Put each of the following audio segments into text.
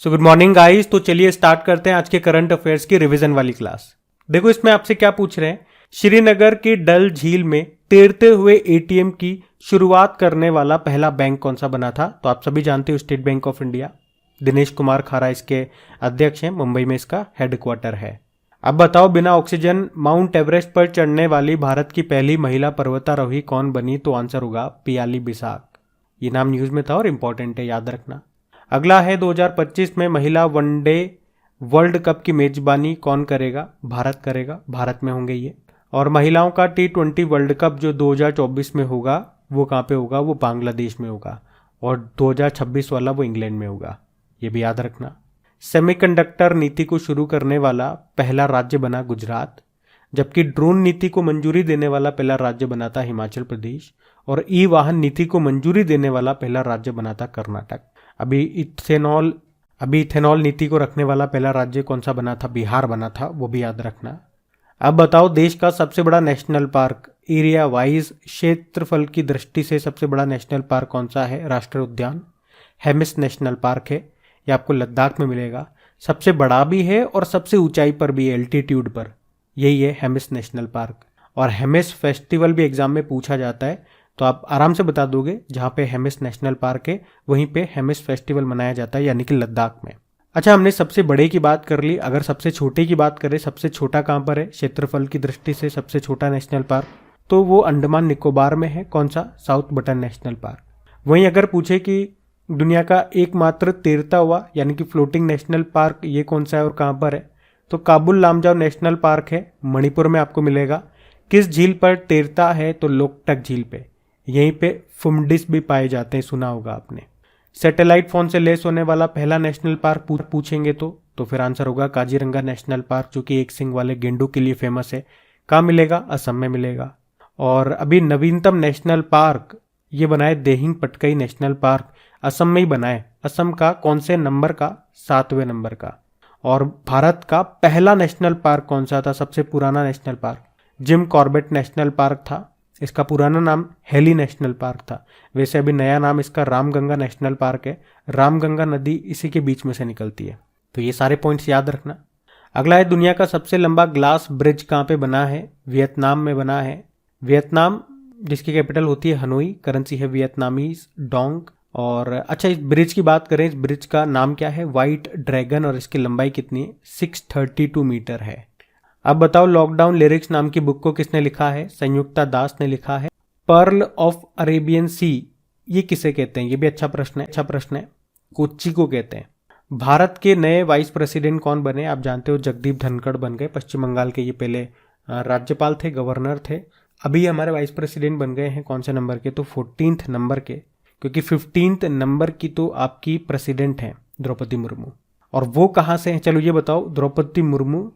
So good morning guys. तो चलिए start करते हैं आज के करंट अफेयर्स की रिवीजन वाली क्लास। देखो इसमें आपसे क्या पूछ रहे हैं, श्रीनगर की डल झील में तैरते हुए एटीएम की शुरुआत करने वाला पहला बैंक कौन सा बना था? तो आप सभी जानते हो state bank of India. Dinesh Kumar खारा इसके अध्यक्ष हैं, मुंबई में इसका हेडक्वार्टर है। अब बताओ, बिना ऑक्सीजन माउंट एवरेस्ट पर चढ़ने वाली भारत की पहली महिला पर्वतारोही कौन बनी? तो आंसर होगा पियाली बिसाक। ये नाम न्यूज में था और इंपॉर्टेंट है, याद रखना। अगला है 2025 में महिला वनडे वर्ल्ड कप की मेजबानी कौन करेगा? भारत करेगा, भारत में होंगे ये। और महिलाओं का T20 वर्ल्ड कप जो 2024 में होगा वो कहाँ पे होगा? वो बांग्लादेश में होगा। और 2026 वाला वो इंग्लैंड में होगा, ये भी याद रखना। सेमीकंडक्टर नीति को शुरू करने वाला पहला राज्य बना गुजरात, जबकि ड्रोन नीति को मंजूरी देने वाला पहला राज्य बना था हिमाचल प्रदेश। और ई वाहन नीति को मंजूरी देने वाला पहला राज्य बना था कर्नाटक। अभी इथेनॉल नीति को रखने वाला पहला राज्य कौन सा बना था? बिहार बना था, वो भी याद रखना। अब बताओ, देश का सबसे बड़ा नेशनल पार्क एरिया वाइज क्षेत्रफल की दृष्टि से सबसे बड़ा नेशनल पार्क कौन सा है? राष्ट्रीय उद्यान हेमिस नेशनल पार्क है। ये आपको लद्दाख में मिलेगा। सबसे बड़ा भी है और सबसे ऊंचाई पर भी है, एल्टीट्यूड पर। यही है हेमिस नेशनल पार्क। और हेमिस फेस्टिवल भी एग्जाम में पूछा जाता है, तो आप आराम से बता दोगे। जहाँ पे हेमिस नेशनल पार्क है वहीं पे हेमिस फेस्टिवल मनाया जाता है, यानी कि लद्दाख में। अच्छा, हमने सबसे बड़े की बात कर ली। अगर सबसे छोटे की बात करें, सबसे छोटा कहाँ पर है क्षेत्रफल की दृष्टि से सबसे छोटा नेशनल पार्क? तो वो अंडमान निकोबार में है। कौन सा? South button national park. वहीं अगर पूछे कि दुनिया का एकमात्र तैरता हुआ यानी कि फ्लोटिंग नेशनल पार्क ये कौन सा है और कहाँ पर है? तो काबुल लामजाओ नेशनल पार्क है, मणिपुर में आपको मिलेगा। किस झील पर तैरता है? तो लोकटक झील पे। यहीं पे फुमडिस भी पाए जाते हैं, सुना होगा आपने। सैटेलाइट फोन से लेस होने वाला पहला नेशनल पार्क पूछेंगे तो फिर आंसर होगा काजीरंगा नेशनल पार्क, जो कि एक सिंग वाले गेंडों के लिए फेमस है। कहाँ मिलेगा? असम में मिलेगा। और अभी नवीनतम नेशनल पार्क ये बना है देहिंग पटकई नेशनल पार्क, असम में ही बना है। असम का कौन से नंबर का? 7वें नंबर का। और भारत का पहला नेशनल पार्क कौन सा था? सबसे पुराना national park Jim Corbett national park था। इसका पुराना नाम हेली नेशनल पार्क था। वैसे अभी नया नाम इसका रामगंगा नेशनल पार्क है। रामगंगा नदी इसी के बीच में से निकलती है। तो ये सारे पॉइंट्स याद रखना। अगला है, दुनिया का सबसे लंबा ग्लास ब्रिज कहाँ पे बना है? वियतनाम में बना है। वियतनाम जिसकी कैपिटल होती है हनोई, करेंसी है वियतनामीज डोंग। और अच्छा, इस ब्रिज की बात करें, इस ब्रिज का नाम क्या है? White dragon. और इसकी लंबाई कितनी है? 632 मीटर है। अब बताओ, लॉकडाउन लिरिक्स नाम की बुक को किसने लिखा है? संयुक्ता दास ने लिखा है। पर्ल ऑफ अरेबियन सी ये किसे कहते हैं? ये भी अच्छा प्रश्न है। कोच्चि को कहते हैं। भारत के नए वाइस प्रेसिडेंट कौन बने? आप जानते हो जगदीप धनखड़ बन गए। पश्चिम बंगाल के ये पहले राज्यपाल थे, गवर्नर थे। अभी हमारे वाइस प्रेसिडेंट बन गए हैं कौन से नंबर के? तो 14th नंबर के, क्योंकि 15th नंबर की तो आपकी प्रेसिडेंट है द्रौपदी मुर्मू। और वो कहाँ से हैं? चलो ये बताओ, द्रौपदी मुर्मू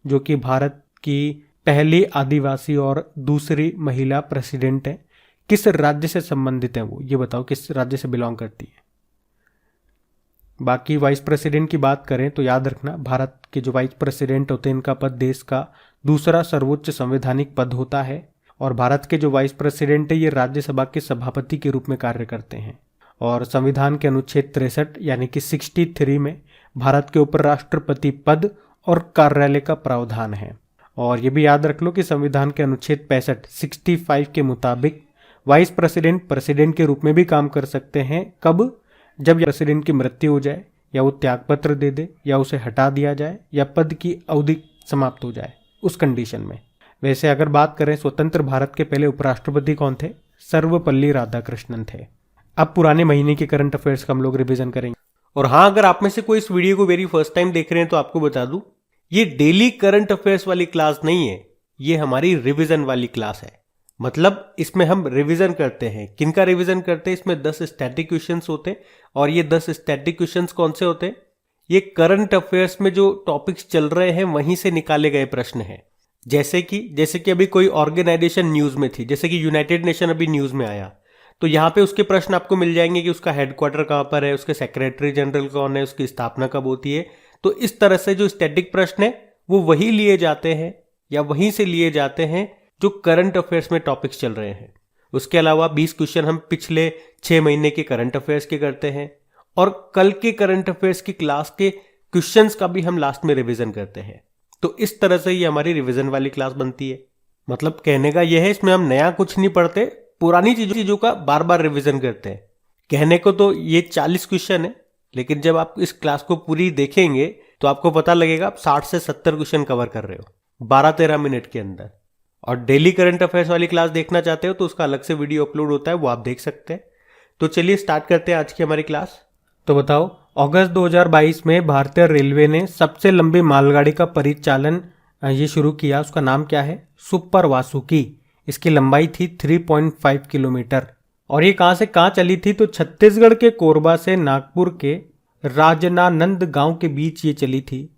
जो कि भारत की पहली आदिवासी और दूसरी महिला प्रेसिडेंट है, किस राज्य से संबंधित है वो? ये बताओ, किस राज्य से बिलोंग करती है? बाकी वाइस प्रेसिडेंट की बात करें तो याद रखना, भारत के जो वाइस प्रेसिडेंट होते हैं इनका पद देश का दूसरा सर्वोच्च संवैधानिक पद होता है। और भारत के जो वाइस प्रेसिडेंट है ये राज्यसभा के सभापति के रूप में कार्य करते हैं। और संविधान के अनुच्छेद 63 यानी कि 63 में भारत के उपराष्ट्रपति पद और कार्यालय का प्रावधान है। और ये भी याद रख लो कि संविधान के अनुच्छेद 65 के मुताबिक वाइस प्रेसिडेंट के रूप में भी काम कर सकते हैं। कब? जब प्रेसिडेंट की मृत्यु हो जाए, या वो त्यागपत्र दे दे, या उसे हटा दिया जाए, या पद की अवधि समाप्त हो जाए, उस कंडीशन में। वैसे अगर बात करें स्वतंत्र भारत के पहले उपराष्ट्रपति कौन थे? सर्वपल्ली राधाकृष्णन थे। अब पुराने महीने के करंट अफेयर्स का हम लोग रिवीजन करेंगे। और हाँ, अगर आप में से कोई इस वीडियो को वेरी फर्स्ट टाइम देख रहे हैं तो आपको बता दूं, ये डेली करंट अफेयर्स वाली क्लास नहीं है, ये हमारी रिवीजन वाली क्लास है। मतलब इसमें हम रिवीजन करते हैं। किनका रिवीजन करते हैं? इसमें 10 स्टैटिक क्वेश्चंस होते हैं। और ये 10 स्टैटिक क्वेश्चंस कौन से होते हैं? ये करंट अफेयर्स में जो टॉपिक्स चल रहे हैं वहीं से निकाले गए प्रश्न हैं। जैसे कि अभी कोई ऑर्गेनाइजेशन न्यूज में थी, जैसे कि यूनाइटेड नेशन अभी न्यूज में आया, तो यहाँ पे उसके प्रश्न आपको मिल जाएंगे कि उसका हेडक्वार्टर कहाँ पर है, उसके सेक्रेटरी जनरल कौन है, उसकी स्थापना कब होती है। तो इस तरह से जो स्टैटिक प्रश्न है वो वही लिए जाते हैं या वहीं से लिए जाते हैं जो करंट अफेयर्स में टॉपिक्स चल रहे हैं। उसके अलावा 20 क्वेश्चन हम पिछले 6 महीने के करंट अफेयर्स के करते हैं। और कल के करंट अफेयर्स की क्लास के क्वेश्चंस का भी हम लास्ट में रिवीजन करते हैं। तो इस तरह से ये हमारी रिवीजन वाली क्लास बनती है। मतलब कहने का यह है, इसमें हम नया कुछ नहीं पढ़ते, पुरानी चीजों का बार बार रिवीजन करते हैं। कहने को तो ये 40 क्वेश्चन है, लेकिन जब आप इस क्लास को पूरी देखेंगे तो आपको पता लगेगा आप 60 से 70 क्वेश्चन कवर कर रहे हो 12-13 मिनट के अंदर। और डेली करंट अफेयर्स वाली क्लास देखना चाहते हो तो उसका अलग से वीडियो अपलोड होता है, वो आप देख सकते हैं। तो चलिए स्टार्ट करते हैं आज की हमारी क्लास। तो बताओ, अगस्त 2022 में भारतीय रेलवे ने सबसे लंबी मालगाड़ी का परिचालन ये शुरू किया। उसका नाम क्या है? सुपर वासुकी। इसकी लंबाई थी 3.5 किलोमीटर। और ये कहाँ से कहाँ चली थी? तो छत्तीसगढ़ के कोरबा से नागपुर के राजनानंद गांव के बीच ये चली थी।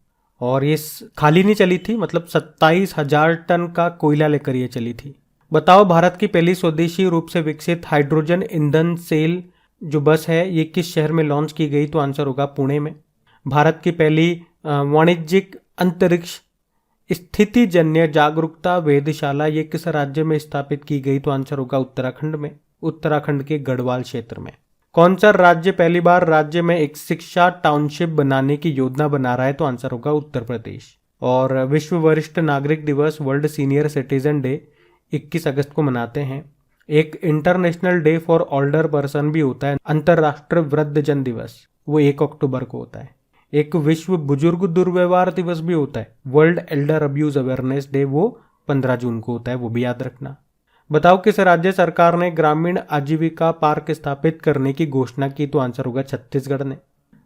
और ये खाली नहीं चली थी, मतलब 27,000 टन का कोयला लेकर ये चली थी। बताओ, भारत की पहली स्वदेशी रूप से विकसित हाइड्रोजन ईंधन सेल जो बस है ये किस शहर में लॉन्च की गई? तो आंसर होगा पुणे में। भारत की पहली वाणिज्यिक अंतरिक्ष स्थितिजन्य जागरूकता वेधशाला ये किस राज्य में स्थापित की गई? तो आंसर होगा उत्तराखंड में, उत्तराखंड के गढ़वाल क्षेत्र में। कौन सा राज्य पहली बार राज्य में एक शिक्षा टाउनशिप बनाने की योजना बना रहा है? तो आंसर होगा उत्तर प्रदेश। और विश्व वरिष्ठ नागरिक दिवस, वर्ल्ड सीनियर सिटीजन डे 21 अगस्त को मनाते हैं। एक international day for older person भी होता है, अंतरराष्ट्रीय वृद्धजन दिवस, वो 1 अक्टूबर को होता है। एक विश्व बुजुर्ग दुर्व्यवहार दिवस भी होता है, world Elder abuse awareness day, वो 15 जून को होता है, वो भी याद रखना। बताओ, किस राज्य सरकार ने ग्रामीण आजीविका पार्क स्थापित करने की घोषणा की? तो आंसर होगा छत्तीसगढ़ ने।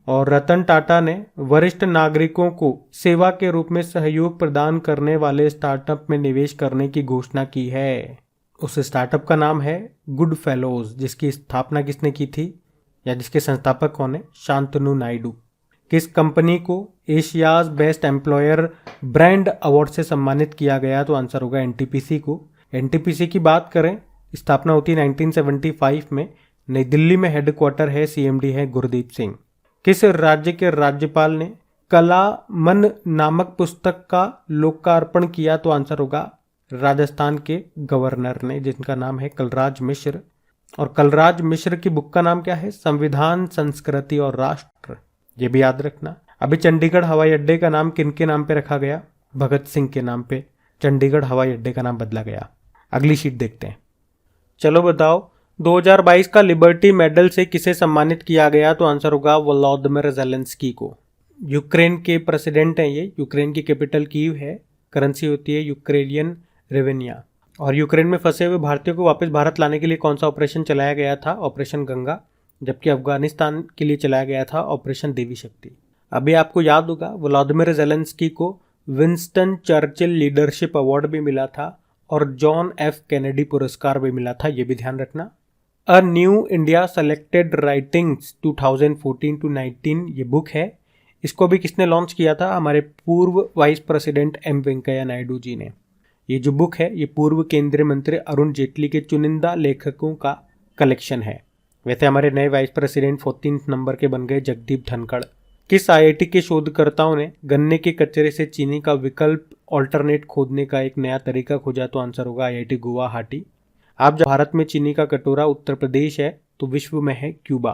और रतन टाटा ने वरिष्ठ नागरिकों को सेवा के रूप में सहयोग प्रदान करने वाले स्टार्टअप में निवेश करने की घोषणा की है। उस स्टार्टअप का नाम है गुड फेलोज, जिसकी स्थापना किसने की थी या जिसके संस्थापक कौन है? शांतनु नायडू। किस कंपनी को Asia's best employer brand award से सम्मानित किया गया? तो आंसर होगा एनटीपीसी को। एनटीपीसी की बात करें, स्थापना होती है 1975 में, नई दिल्ली में हेडक्वार्टर है, सीएमडी है गुरदीप सिंह। किस राज्य के राज्यपाल ने कला मन नामक पुस्तक का लोकार्पण किया? तो आंसर होगा राजस्थान के गवर्नर ने, जिनका नाम है कलराज मिश्र। और कलराज मिश्र की बुक का नाम क्या है? संविधान, संस्कृति और राष्ट्र, ये भी याद रखना। अभी चंडीगढ़ हवाई अड्डे का नाम किनके नाम पे रखा गया? भगत सिंह के नाम पे चंडीगढ़ हवाई अड्डे का नाम बदला गया। अगली शीट देखते हैं। चलो बताओ, 2022 का लिबर्टी मेडल से किसे सम्मानित किया गया? तो आंसर होगा वोलोदिमिर ज़ेलेंस्की को। यूक्रेन के प्रेसिडेंट हैं ये। यूक्रेन की कैपिटल कीव है, करेंसी होती है यूक्रेनियन रेवेनिया। और यूक्रेन में फंसे हुए भारतीयों को वापस भारत लाने के लिए कौन सा ऑपरेशन चलाया गया था? ऑपरेशन गंगा। जबकि अफगानिस्तान के लिए चलाया गया था ऑपरेशन देवी शक्ति। अभी आपको याद होगा वोलोदिमिर ज़ेलेंस्की को विंस्टन चर्चिल लीडरशिप अवार्ड भी मिला था और जॉन एफ कैनेडी पुरस्कार भी मिला था, ये भी ध्यान रखना। A new India selected writings 2014-19 ये बुक है। इसको भी किसने लॉन्च किया था? हमारे पूर्व vice president M Venkaiah Naidu ji ने। ये जो बुक है ये पूर्व केंद्रीय मंत्री अरुण जेटली के चुनिंदा लेखकों का कलेक्शन है। वैसे हमारे नए वाइस प्रेसिडेंट 14 नंबर के बन गए जगदीप धनखड़। किस आईआईटी के शोधकर्ताओं ने गन्ने के कचरे से चीनी का विकल्प ऑल्टरनेट खोदने का एक नया तरीका खोजा? तो आंसर होगा आईआईटी गुवाहाटी। आप जब भारत में चीनी का कटोरा उत्तर प्रदेश है तो विश्व में है क्यूबा।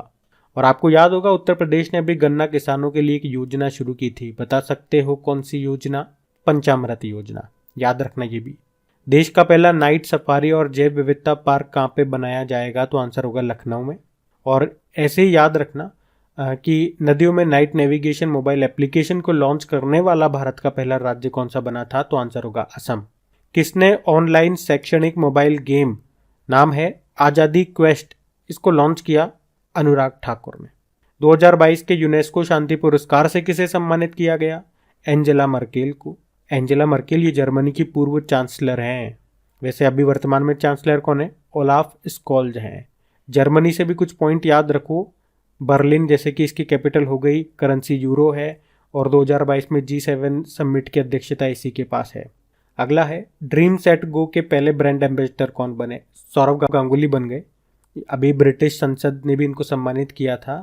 और आपको याद होगा उत्तर प्रदेश ने अभी गन्ना किसानों के लिए एक योजना शुरू की थी, बता सकते हो कौन सी योजना? पंचामृत योजना, याद रखना ये भी। देश का पहला नाइट सफारी और जैव विविधता पार्क कहाँ पे बनाया जाएगा? तो आंसर होगा लखनऊ में। और ऐसे ही याद रखना कि नदियों में नाइट नेविगेशन मोबाइल एप्लीकेशन को लॉन्च करने वाला भारत का पहला राज्य कौन सा बना था? तो आंसर होगा असम। किसने ऑनलाइन शैक्षणिक मोबाइल गेम नाम है आज़ादी क्वेस्ट, इसको लॉन्च किया? अनुराग ठाकुर ने। 2022 के यूनेस्को शांति पुरस्कार से किसे सम्मानित किया गया? एंजेला मर्केल को। एंजेला मर्केल ये जर्मनी की पूर्व चांसलर हैं। वैसे अभी वर्तमान में चांसलर कौन है? ओलाफ स्कॉल्ज हैं। जर्मनी से भी कुछ पॉइंट याद रखो। बर्लिन जैसे कि इसकी कैपिटल हो गई, करेंसी यूरो है और 2022 में G7 समिट की अध्यक्षता इसी के पास है। अगला है ड्रीम सेट गो के पहले ब्रांड एम्बेसडर कौन बने? सौरव गांगुली बन गए। अभी ब्रिटिश संसद ने भी इनको सम्मानित किया था।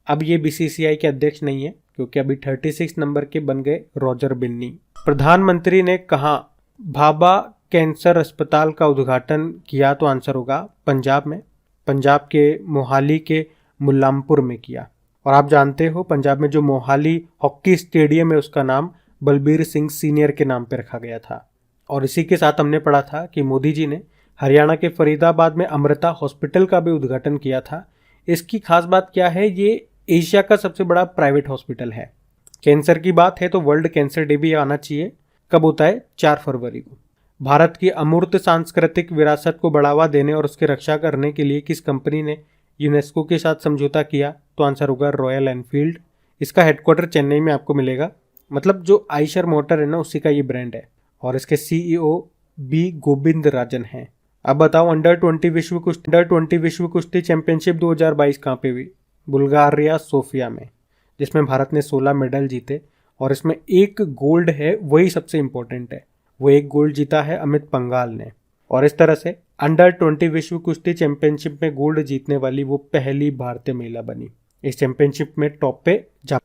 अब ये बीसीसीआई के अध्यक्ष नहीं है क्योंकि अभी 36 नंबर के बन गए रॉजर बिन्नी। प्रधानमंत्री ने कहाँ भाभा कैंसर अस्पताल का उद्घाटन किया? तो आंसर होगा पंजाब में। पंजाब के मोहाली के मुल्लामपुर में किया। और आप जानते हो पंजाब में जो मोहाली हॉकी स्टेडियम है उसका नाम बलबीर सिंह सीनियर के नाम पर रखा गया था। और इसी के साथ हमने पढ़ा था कि मोदी जी ने हरियाणा के फरीदाबाद में अमृता हॉस्पिटल का भी उद्घाटन किया था। इसकी खास बात क्या है, ये एशिया का सबसे बड़ा प्राइवेट हॉस्पिटल है। कैंसर की बात है तो वर्ल्ड कैंसर डे भी आना चाहिए। कब होता है? 4 फरवरी को। भारत की अमूर्त सांस्कृतिक विरासत को बढ़ावा देने और उसकी रक्षा करने के लिए किस कंपनी ने यूनेस्को के साथ समझौता किया? तो आंसर होगा रॉयल एनफील्ड। इसका हेडक्वार्टर चेन्नई में आपको मिलेगा। मतलब जो आइशर मोटर है ना, उसी का ये ब्रांड है। और इसके सीईओ बी गोविंद राजन हैं। अब बताओ अंडर 20 विश्व कुश्ती चैंपियनशिप 2022 कहाँ पे हुई? बुल्गारिया सोफिया में, जिसमें भारत ने 16 मेडल जीते और इसमें एक गोल्ड है, वही सबसे इंपॉर्टेंट है। वो एक गोल्ड जीता है अमित पंघाल ने। और इस तरह से अंडर 20 विश्व कुश्ती चैंपियनशिप में गोल्ड जीतने वाली वो पहली भारतीय महिला बनी। इस चैंपियनशिप में टॉप पे जा।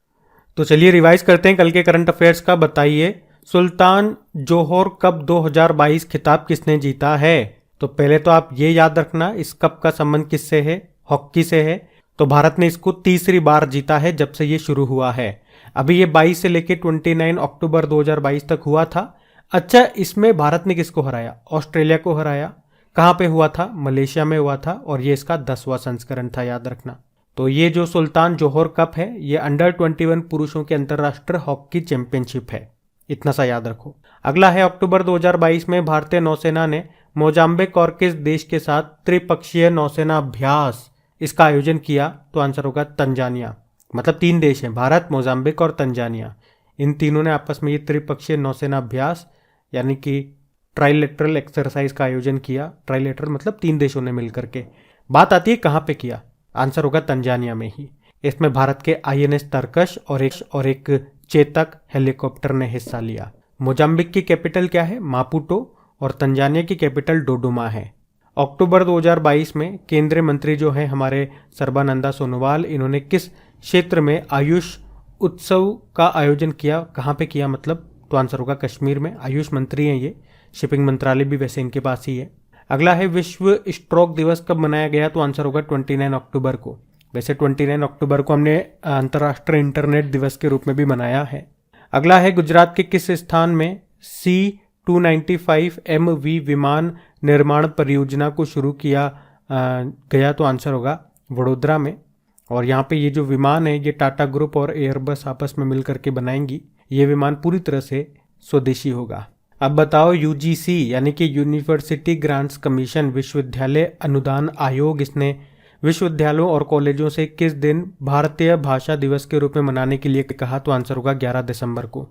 तो चलिए रिवाइज करते हैं कल के करंट अफेयर्स का। बताइए सुल्तान जोहर कप 2022 खिताब किसने जीता है? तो पहले तो आप ये याद रखना, इस कप का संबंध किससे है? हॉकी से है। तो भारत ने इसको तीसरी बार जीता है जब से ये शुरू हुआ है। अभी ये 22 से लेके 29 अक्टूबर 2022 तक हुआ था। अच्छा, इसमें भारत ने किसको हराया? ऑस्ट्रेलिया को हराया। कहाँ पे हुआ था? मलेशिया में हुआ था। और ये इसका 10वां संस्करण था, याद रखना। तो ये जो सुल्तान जोहर कप है ये अंडर 21 पुरुषों की अंतर्राष्ट्रीय हॉकी चैंपियनशिप है। इतना सा याद रखो। अगला है अक्टूबर 2022 में भारतीय नौसेना ने मोजाम्बिक और किस देश के साथ त्रिपक्षीय नौसेना अभ्यास इसका आयोजन किया? तो आंसर होगा तंजानिया। मतलब 3 देश हैं, भारत, मोजाम्बिक और तंजानिया। इन तीनों ने आपस में ये त्रिपक्षीय नौसेना अभ्यास यानी कि ट्राइलेटरल एक्सरसाइज का आयोजन किया। ट्राइलेटरल मतलब 3 देशों ने मिलकर के। बात आती है कहाँ पे किया? आंसर होगा तंजानिया में ही। इसमें भारत के आईएनएस तरकश और एक चेतक हेलीकॉप्टर ने हिस्सा लिया। मोजाम्बिक की कैपिटल क्या है? मापुटो। और तंजानिया की कैपिटल डोडोमा है। अक्टूबर 2022 में केंद्रीय मंत्री जो है हमारे सर्बानंदा सोनोवाल, इन्होंने किस क्षेत्र में आयुष उत्सव का आयोजन किया? कहाँ पे किया मतलब? तो आंसर होगा कश्मीर में। आयुष मंत्री हैं ये। शिपिंग मंत्रालय भी वैसे इनके पास ही है। अगला है विश्व स्ट्रोक दिवस कब मनाया गया? तो आंसर होगा 29 अक्टूबर को। वैसे 29 अक्टूबर को हमने अंतर्राष्ट्रीय इंटरनेट दिवस के रूप में भी मनाया है। अगला है गुजरात के किस स्थान में C-295 MV विमान निर्माण परियोजना को शुरू किया गया? तो आंसर होगा वडोदरा में। और यहाँ पे ये जो विमान है ये टाटा ग्रुप और एयरबस आपस में मिलकर के बनाएंगी। ये विमान पूरी तरह से स्वदेशी होगा। अब बताओ UGC यानी कि यूनिवर्सिटी ग्रांट्स कमीशन, विश्वविद्यालय अनुदान आयोग, इसने विश्वविद्यालयों और कॉलेजों से किस दिन भारतीय भाषा दिवस के रूप में मनाने के लिए कहा? तो आंसर होगा 11 दिसंबर को।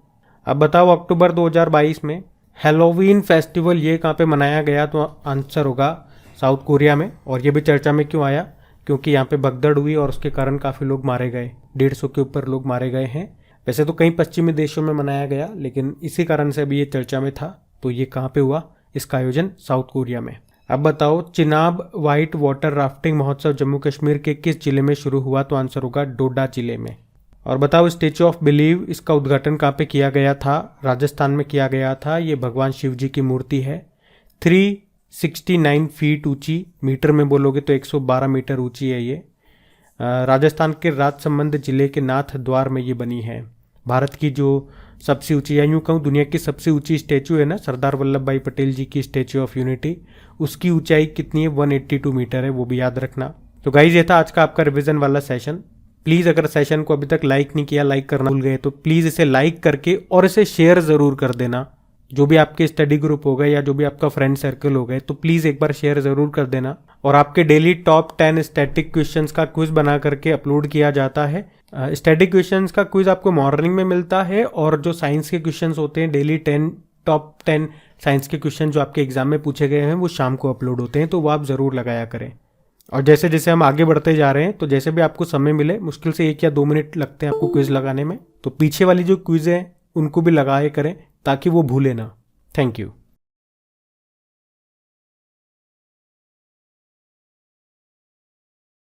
अब बताओ अक्टूबर 2022 में हैलोवीन फेस्टिवल ये कहाँ पे मनाया गया? तो आंसर होगा साउथ कोरिया में। और ये भी चर्चा में क्यों आया? क्योंकि यहाँ पे भगदड़ हुई और उसके कारण काफ़ी लोग मारे गए। 150 के ऊपर लोग मारे गए हैं। वैसे तो कई पश्चिमी देशों में मनाया गया, लेकिन इसी कारण से अभी ये चर्चा में था। तो ये कहाँ पे हुआ? इसका आयोजन साउथ कोरिया में। अब बताओ चिनाब वाइट वाटर राफ्टिंग महोत्सव जम्मू कश्मीर के किस जिले में शुरू हुआ? तो आंसर होगा डोडा जिले में। और बताओ स्टेचू ऑफ बिलीव इसका उद्घाटन कहाँ पे किया गया था? राजस्थान में किया गया था। ये भगवान शिव जी की मूर्ति है। 369 फीट ऊंची, मीटर में बोलोगे तो 112 मीटर ऊंची है ये। राजस्थान के राजसमंद जिले के नाथ द्वार में ये बनी है। भारत की जो सबसे ऊंची, या यूँ कहूँ दुनिया की सबसे ऊंची स्टैचू है ना, सरदार वल्लभ भाई पटेल जी की स्टैचू ऑफ यूनिटी, उसकी ऊंचाई कितनी है? 182 मीटर है, वो भी याद रखना। तो गाइज ये था आज का आपका रिवीजन वाला सेशन। प्लीज़ अगर सेशन को अभी तक लाइक नहीं किया, लाइक करना भूल गए तो प्लीज़ इसे लाइक करके और इसे शेयर ज़रूर कर देना। जो भी आपके स्टडी ग्रुप हो गए या जो भी आपका फ्रेंड सर्कल हो गए, तो प्लीज़ एक बार शेयर ज़रूर कर देना। और आपके डेली टॉप 10 स्टैटिक क्वेश्चंस का क्विज बना करके अपलोड किया जाता है। स्टैटिक क्वेश्चंस का क्विज आपको मॉर्निंग में मिलता है और जो साइंस के क्वेश्चंस होते हैं डेली टॉप 10 साइंस के क्वेश्चन जो आपके एग्जाम में पूछे गए हैं वो शाम को अपलोड होते हैं, तो वो आप ज़रूर लगाया करें। और जैसे जैसे हम आगे बढ़ते जा रहे हैं तो जैसे भी आपको समय मिले, मुश्किल से 1 या 2 मिनट लगते हैं आपको क्विज लगाने में, तो पीछे वाली जो क्विज है उनको भी लगाए करें ताकि वो भूले ना। Thank you.